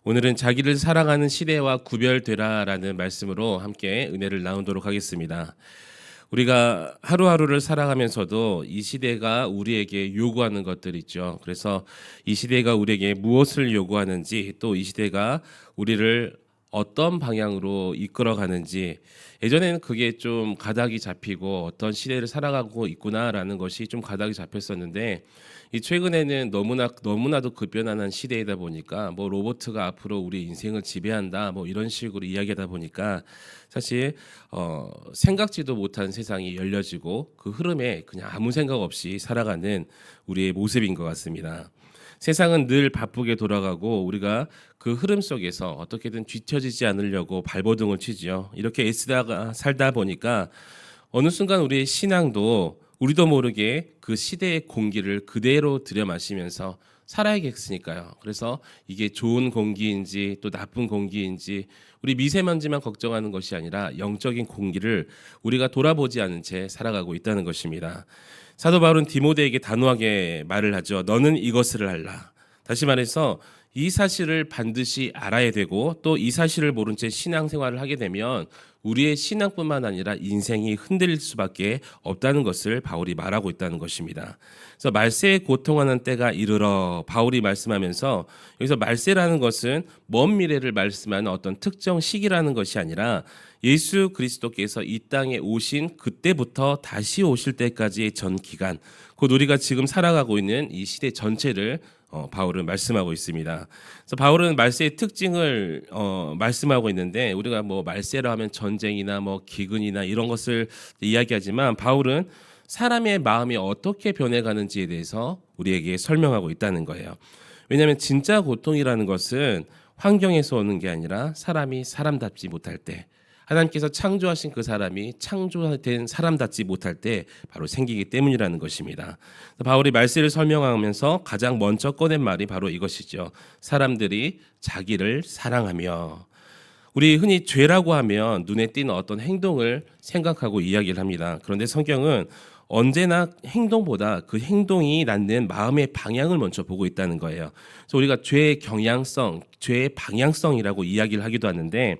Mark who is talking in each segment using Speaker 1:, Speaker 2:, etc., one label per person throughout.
Speaker 1: 오늘은 자기를 사랑하는 시대와 구별되라라는 말씀으로 함께 은혜를 나누도록 하겠습니다. 우리가 하루하루를 살아가면서도 이 시대가 우리에게 요구하는 것들 있죠. 그래서 이 시대가 우리에게 무엇을 요구하는지, 또 이 시대가 우리를 어떤 방향으로 이끌어가는지, 예전에는 그게 좀 가닥이 잡히고 어떤 시대를 살아가고 있구나라는 것이 좀 가닥이 잡혔었는데, 이 최근에는 너무나도 급변하는 시대이다 보니까 뭐 로봇가 앞으로 우리 인생을 지배한다 뭐 이런 식으로 이야기하다 보니까 사실 생각지도 못한 세상이 열려지고 그 흐름에 그냥 아무 생각 없이 살아가는 우리의 모습인 것 같습니다. 세상은 늘 바쁘게 돌아가고 우리가 그 흐름 속에서 어떻게든 뒤처지지 않으려고 발버둥을 치지요. 이렇게 애쓰다가 살다 보니까 어느 순간 우리의 신앙도 우리도 모르게 그 시대의 공기를 그대로 들여마시면서 살아야겠으니까요. 그래서 이게 좋은 공기인지 또 나쁜 공기인지 우리 미세먼지만 걱정하는 것이 아니라 영적인 공기를 우리가 돌아보지 않은 채 살아가고 있다는 것입니다. 사도 바울은 디모데에게 단호하게 말을 하죠. 너는 이것을 알라. 다시 말해서 이 사실을 반드시 알아야 되고 또 이 사실을 모른 채 신앙생활을 하게 되면 우리의 신앙뿐만 아니라 인생이 흔들릴 수밖에 없다는 것을 바울이 말하고 있다는 것입니다. 그래서 말세에 고통하는 때가 이르러 바울이 말씀하면서 여기서 말세라는 것은 먼 미래를 말씀하는 어떤 특정 시기라는 것이 아니라 예수 그리스도께서 이 땅에 오신 그때부터 다시 오실 때까지의 전 기간, 곧 우리가 지금 살아가고 있는 이 시대 전체를 바울은 말씀하고 있습니다. 그래서 바울은 말세의 특징을 말씀하고 있는데 우리가 뭐 말세라 하면 전쟁이나 뭐 기근이나 이런 것을 이야기하지만 바울은 사람의 마음이 어떻게 변해가는지에 대해서 우리에게 설명하고 있다는 거예요. 왜냐하면 진짜 고통이라는 것은 환경에서 오는 게 아니라 사람이 사람답지 못할 때, 하나님께서 창조하신 그 사람이 창조된 사람답지 못할 때 바로 생기기 때문이라는 것입니다. 바울이 말세를 설명하면서 가장 먼저 꺼낸 말이 바로 이것이죠. 사람들이 자기를 사랑하며. 우리 흔히 죄라고 하면 눈에 띄는 어떤 행동을 생각하고 이야기를 합니다. 그런데 성경은 언제나 행동보다 그 행동이 낳는 마음의 방향을 먼저 보고 있다는 거예요. 그래서 우리가 죄의 경향성, 죄의 방향성이라고 이야기를 하기도 하는데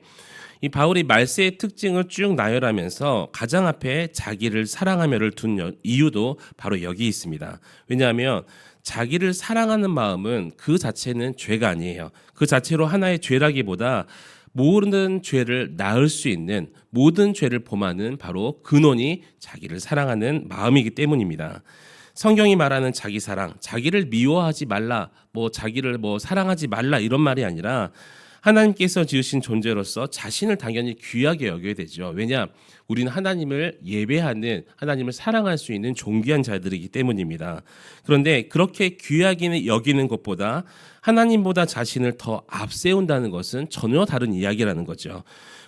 Speaker 1: 이 바울이 말세의 특징을 쭉 나열하면서 가장 앞에 자기를 사랑하며를 둔 이유도 바로 여기 있습니다. 왜냐하면 자기를 사랑하는 마음은 그 자체는 죄가 아니에요. 그 자체로 하나의 죄라기보다 모든 죄를 낳을 수 있는, 모든 죄를 범하는 바로 근원이 자기를 사랑하는 마음이기 때문입니다. 성경이 말하는 자기 사랑, 자기를 미워하지 말라, 자기를 사랑하지 말라 이런 말이 아니라 하나님께서 지으신 존재로서 자신을 당연히 귀하게 여겨야 되죠. 왜냐? 우리는 하나님을 예배하는, 하나님을 사랑할 수 있는 존귀한 자들이기 때문입니다. 그런데 그렇게 귀하게 여기는 것보다 하나님보다 자신을 더 앞세운다는 것은 전혀 다른 이야기라는 거죠.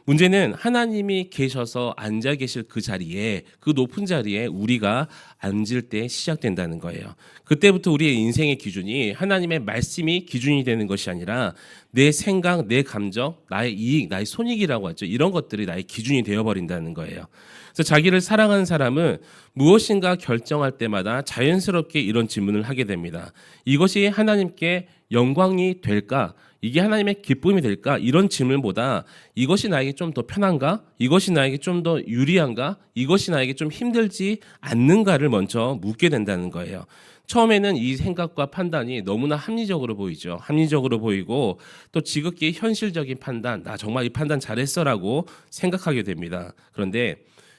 Speaker 1: 문제는 하나님이 계셔서 앉아 계실 그 자리에, 그 높은 자리에 우리가 앉을 때 시작된다는 거예요. 그때부터 우리의 인생의 기준이 하나님의 말씀이 기준이 되는 것이 아니라 내 생각, 내 감정, 나의 이익, 나의 손익이라고 하죠. 이런 것들이 나의 기준이 되어버린다는 거예요. 그래서 자기를 사랑하는 사람은 무엇인가 결정할 때마다 자연스럽게 이런 질문을 하게 됩니다. 이것이 하나님께 영광이 될까? 이게 하나님의 기쁨이 될까? 이런 질문보다 이것이 나에게 좀 더 편한가? 이것이 나에게 좀 더 유리한가? 이것이 나에게 좀 힘들지 않는가를 먼저 묻게 된다는 거예요. 처음에는 이 생각과 판단이 너무나 합리적으로 보이죠. 합리적으로 보이고 또 지극히 현실적인 판단, 나 정말 이 판단 잘했어라고 생각하게 됩니다. 그런데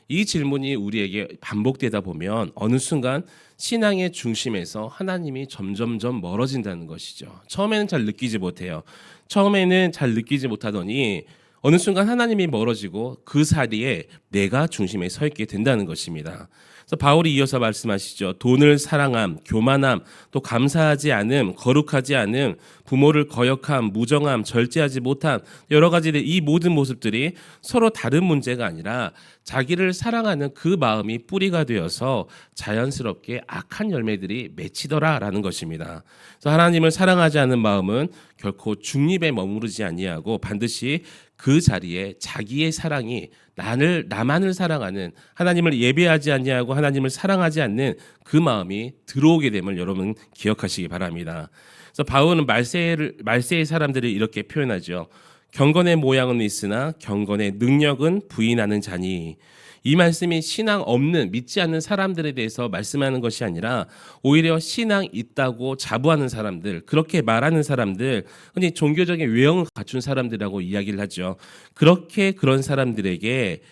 Speaker 1: 이 질문이 우리에게 반복되다 보면 어느 순간 신앙의 중심에서 하나님이 점점점 멀어진다는 것이죠. 처음에는 잘 느끼지 못해요. 처음에는 잘 느끼지 못하더니 어느 순간 하나님이 멀어지고 그 자리에 내가 중심에 서 있게 된다는 것입니다. 그래서 바울이 이어서 말씀하시죠. 돈을 사랑함, 교만함, 또 감사하지 않음, 거룩하지 않음, 부모를 거역함, 무정함, 절제하지 못함, 여러 가지의 이 모든 모습들이 서로 다른 문제가 아니라 자기를 사랑하는 그 마음이 뿌리가 되어서 자연스럽게 악한 열매들이 맺히더라라는 것입니다. 그래서 하나님을 사랑하지 않는 마음은 결코 중립에 머무르지 아니하고 반드시 그 자리에 자기의 사랑이 나만을 사랑하는, 하나님을 예배하지 아니하고 하나님을 사랑하지 않는 그 마음이 들어오게 됨을 여러분 기억하시기 바랍니다. 그래서 바울은 말세의 사람들을 이렇게 표현하죠. 경건의 모양은 있으나 경건의 능력은 부인하는 자니. 이 말씀이 신앙 없는 믿지 않는 사람들에 대해서 말씀하는 것이 아니라 오히려 신앙 있다고 자부하는 사람들, 그렇게 말하는 사람들, 흔히 종교적인 외형을 갖춘 사람들이라고 이야기를 하죠. 그런 사람들에게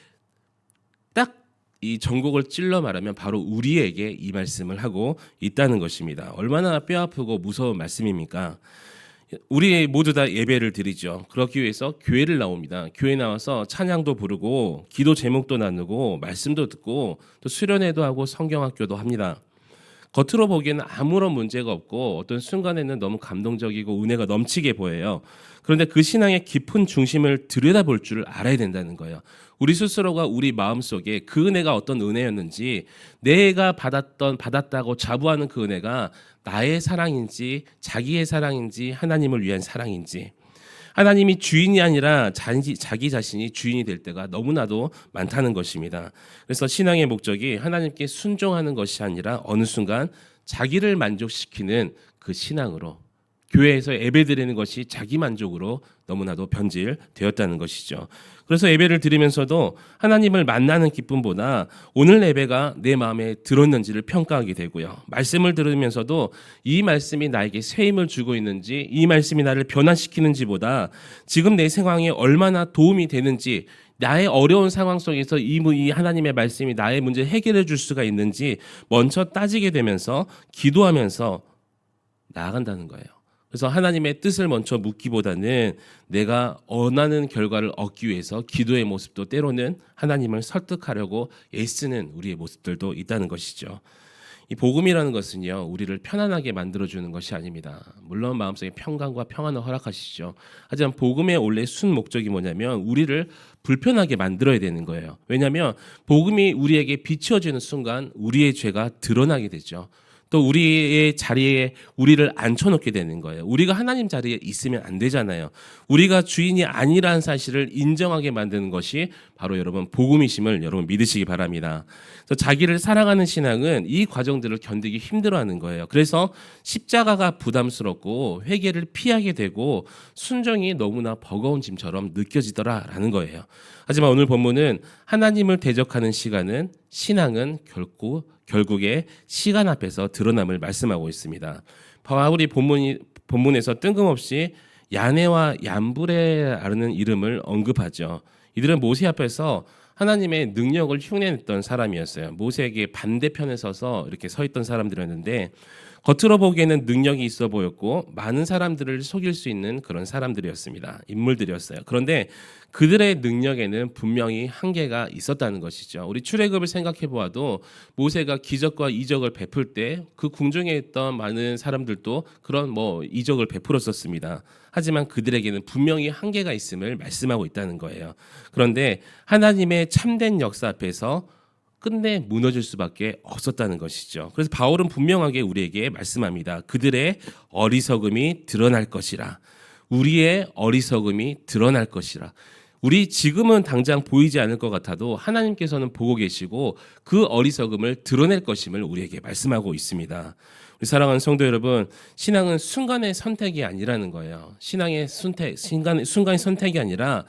Speaker 1: 딱 이 전곡을 찔러 말하면 바로 우리에게 이 말씀을 하고 있다는 것입니다. 얼마나 뼈아프고 무서운 말씀입니까? 우리 모두 다 예배를 드리죠. 그렇기 위해서 교회를 나옵니다. 교회 나와서 찬양도 부르고 기도 제목도 나누고 말씀도 듣고 또 수련회도 하고 성경학교도 합니다. 겉으로 보기에는 아무런 문제가 없고 어떤 순간에는 너무 감동적이고 은혜가 넘치게 보여요. 그런데 그 신앙의 깊은 중심을 들여다볼 줄 알아야 된다는 거예요. 우리 스스로가 우리 마음속에 그 은혜가 어떤 은혜였는지, 내가 받았다고 자부하는 그 은혜가 나의 사랑인지 자기의 사랑인지 하나님을 위한 사랑인지, 하나님이 주인이 아니라 자기 자신이 주인이 될 때가 너무나도 많다는 것입니다. 그래서 신앙의 목적이 하나님께 순종하는 것이 아니라 어느 순간 자기를 만족시키는 그 신앙으로, 교회에서 예배드리는 것이 자기 만족으로 너무나도 변질되었다는 것이죠. 그래서 예배를 드리면서도 하나님을 만나는 기쁨보다 오늘 예배가 내 마음에 들었는지를 평가하게 되고요. 말씀을 들으면서도 이 말씀이 나에게 새 힘을 주고 있는지, 이 말씀이 나를 변화시키는지보다 지금 내 상황에 얼마나 도움이 되는지, 나의 어려운 상황 속에서 이 하나님의 말씀이 나의 문제를 해결해 줄 수가 있는지 먼저 따지게 되면서 기도하면서 나아간다는 거예요. 그래서 하나님의 뜻을 먼저 묻기보다는 내가 원하는 결과를 얻기 위해서 기도의 모습도 때로는 하나님을 설득하려고 애쓰는 우리의 모습들도 있다는 것이죠. 이 복음이라는 것은요, 우리를 편안하게 만들어주는 것이 아닙니다. 물론 마음속에 평강과 평안을 허락하시죠. 하지만 복음의 원래 순 목적이 뭐냐면 우리를 불편하게 만들어야 되는 거예요. 왜냐하면 복음이 우리에게 비추어지는 순간 우리의 죄가 드러나게 되죠. 또 우리의 자리에 우리를 앉혀놓게 되는 거예요. 우리가 하나님 자리에 있으면 안 되잖아요. 우리가 주인이 아니라는 사실을 인정하게 만드는 것이 바로 여러분 복음이심을 여러분 믿으시기 바랍니다. 그래서 자기를 사랑하는 신앙은 이 과정들을 견디기 힘들어하는 거예요. 그래서 십자가가 부담스럽고 회개를 피하게 되고 순종이 너무나 버거운 짐처럼 느껴지더라라는 거예요. 하지만 오늘 본문은 하나님을 대적하는 신앙은 결국에 시간 앞에서 드러남을 말씀하고 있습니다. 바울이 본문에서 뜬금없이 야네와 얌브레라는 이름을 언급하죠. 이들은 모세 앞에서 하나님의 능력을 흉내냈던 사람이었어요. 모세에게 반대편에 서서 이렇게 서 있던 사람들이었는데 겉으로 보기에는 능력이 있어 보였고 많은 사람들을 속일 수 있는 그런 사람들이었습니다. 인물들이었어요. 그런데 그들의 능력에는 분명히 한계가 있었다는 것이죠. 우리 출애굽을 생각해 보아도 모세가 기적과 이적을 베풀 때 그 궁중에 있던 많은 사람들도 그런 이적을 베풀었었습니다. 하지만 그들에게는 분명히 한계가 있음을 말씀하고 있다는 거예요. 그런데 하나님의 참된 역사 앞에서 끝내 무너질 수밖에 없었다는 것이죠. 그래서 바울은 분명하게 우리에게 말씀합니다. 그들의 어리석음이 드러날 것이라. 우리의 어리석음이 드러날 것이라. 우리 지금은 당장 보이지 않을 것 같아도 하나님께서는 보고 계시고 그 어리석음을 드러낼 것임을 우리에게 말씀하고 있습니다. 우리 사랑하는 성도 여러분, 신앙은 순간의 선택이 아니라는 거예요. 신앙의 순간의 선택이 아니라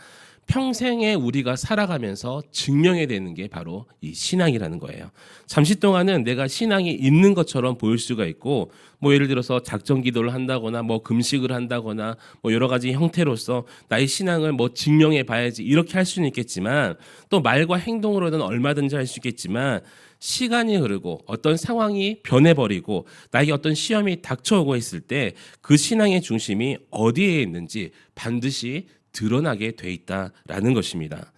Speaker 1: 평생에 우리가 살아가면서 증명해야 되는 게 바로 이 신앙이라는 거예요. 잠시 동안은 내가 신앙이 있는 것처럼 보일 수가 있고, 예를 들어서 작정 기도를 한다거나 금식을 한다거나 여러 가지 형태로서 나의 신앙을 증명해 봐야지 이렇게 할 수는 있겠지만, 또 말과 행동으로는 얼마든지 할 수 있겠지만 시간이 흐르고 어떤 상황이 변해버리고 나에게 어떤 시험이 닥쳐오고 했을 때 그 신앙의 중심이 어디에 있는지 반드시 드러나게 돼 있다라는 것입니다.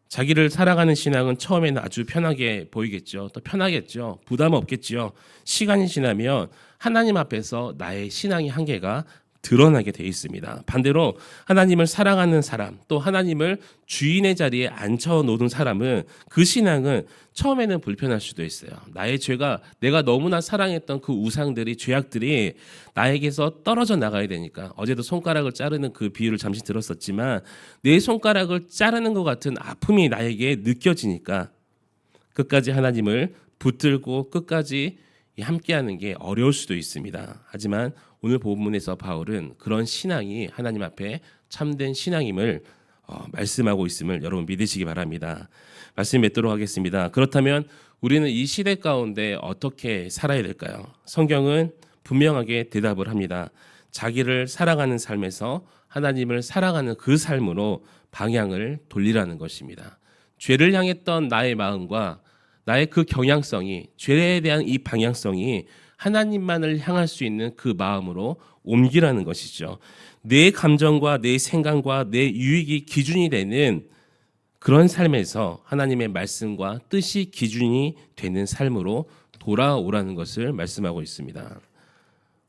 Speaker 1: 자기를 살아가는 신앙은 처음에는 아주 편하게 보이겠죠. 또 편하겠죠. 부담 없겠죠. 시간이 지나면 하나님 앞에서 나의 신앙의 한계가 드러나게 돼 있습니다. 반대로 하나님을 사랑하는 사람, 또 하나님을 주인의 자리에 앉혀놓는 사람은 그 신앙은 처음에는 불편할 수도 있어요. 나의 죄가, 내가 너무나 사랑했던 그 우상들이, 죄악들이 나에게서 떨어져 나가야 되니까, 어제도 손가락을 자르는 그 비유를 잠시 들었었지만 내 손가락을 자르는 것 같은 아픔이 나에게 느껴지니까 끝까지 하나님을 붙들고 끝까지 함께하는 게 어려울 수도 있습니다. 하지만 오늘 본문에서 바울은 그런 신앙이 하나님 앞에 참된 신앙임을 말씀하고 있음을 여러분 믿으시기 바랍니다. 말씀 맺도록 하겠습니다. 그렇다면 우리는 이 시대 가운데 어떻게 살아야 될까요? 성경은 분명하게 대답을 합니다. 자기를 사랑하는 삶에서 하나님을 사랑하는 그 삶으로 방향을 돌리라는 것입니다. 죄를 향했던 나의 마음과 나의 그 경향성이, 죄에 대한 이 방향성이 하나님만을 향할 수 있는 그 마음으로 옮기라는 것이죠. 내 감정과 내 생각과 내 유익이 기준이 되는 그런 삶에서 하나님의 말씀과 뜻이 기준이 되는 삶으로 돌아오라는 것을 말씀하고 있습니다.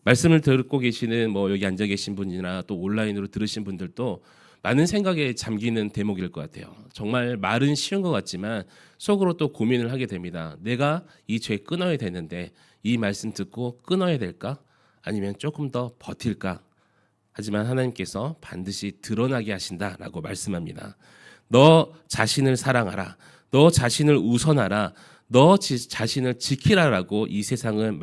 Speaker 1: 말씀을 듣고 계시는 여기 앉아 계신 분이나 또 온라인으로 들으신 분들도 많은 생각에 잠기는 대목일 것 같아요. 정말 말은 쉬운 것 같지만 속으로 또 고민을 하게 됩니다. 내가 이 죄 끊어야 되는데 이 말씀 듣고 끊어야 될까? 아니면 조금 더 버틸까? 하지만 하나님께서 반드시 드러나게 하신다라고 말씀합니다. 너 자신을 사랑하라. 너 자신을 우선하라. 너 자신을 지키라라고 이 세상은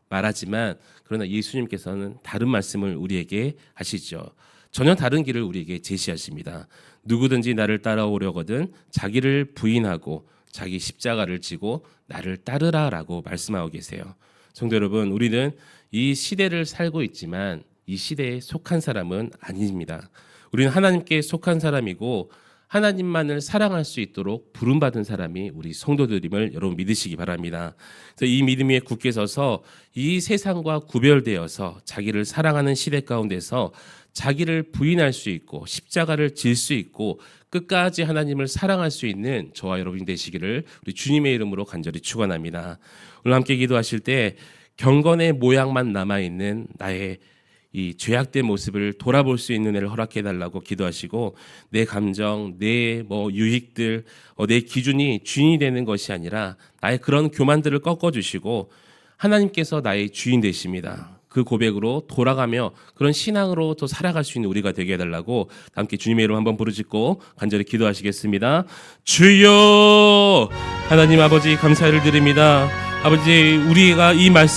Speaker 1: 말하지만 그러나 예수님께서는 다른 말씀을 우리에게 하시죠. 전혀 다른 길을 우리에게 제시하십니다. 누구든지 나를 따라오려거든 자기를 부인하고 자기 십자가를 지고 나를 따르라라고 말씀하고 계세요. 성도 여러분, 우리는 이 시대를 살고 있지만 이 시대에 속한 사람은 아닙니다. 우리는 하나님께 속한 사람이고 하나님만을 사랑할 수 있도록 부름받은 사람이 우리 성도들임을 여러분 믿으시기 바랍니다. 그래서 이 믿음 위에 굳게 서서 이 세상과 구별되어서 자기를 사랑하는 시대 가운데서 자기를 부인할 수 있고 십자가를 질 수 있고 끝까지 하나님을 사랑할 수 있는 저와 여러분이 되시기를 우리 주님의 이름으로 간절히 축원합니다. 오늘 함께 기도하실 때 경건의 모양만 남아있는 나의 이 죄악된 모습을 돌아볼 수 있는 애를 허락해 달라고 기도하시고 내 감정, 내 유익들, 내 기준이 주인이 되는 것이 아니라 나의 그런 교만들을 꺾어주시고 하나님께서 나의 주인 되십니다. 그 고백으로 돌아가며 그런 신앙으로 또 살아갈 수 있는 우리가 되게 해달라고 함께 주님의 이름 한번 부르짖고 간절히 기도하시겠습니다. 주여, 하나님 아버지 감사를 드립니다. 아버지, 우리가 이 말씀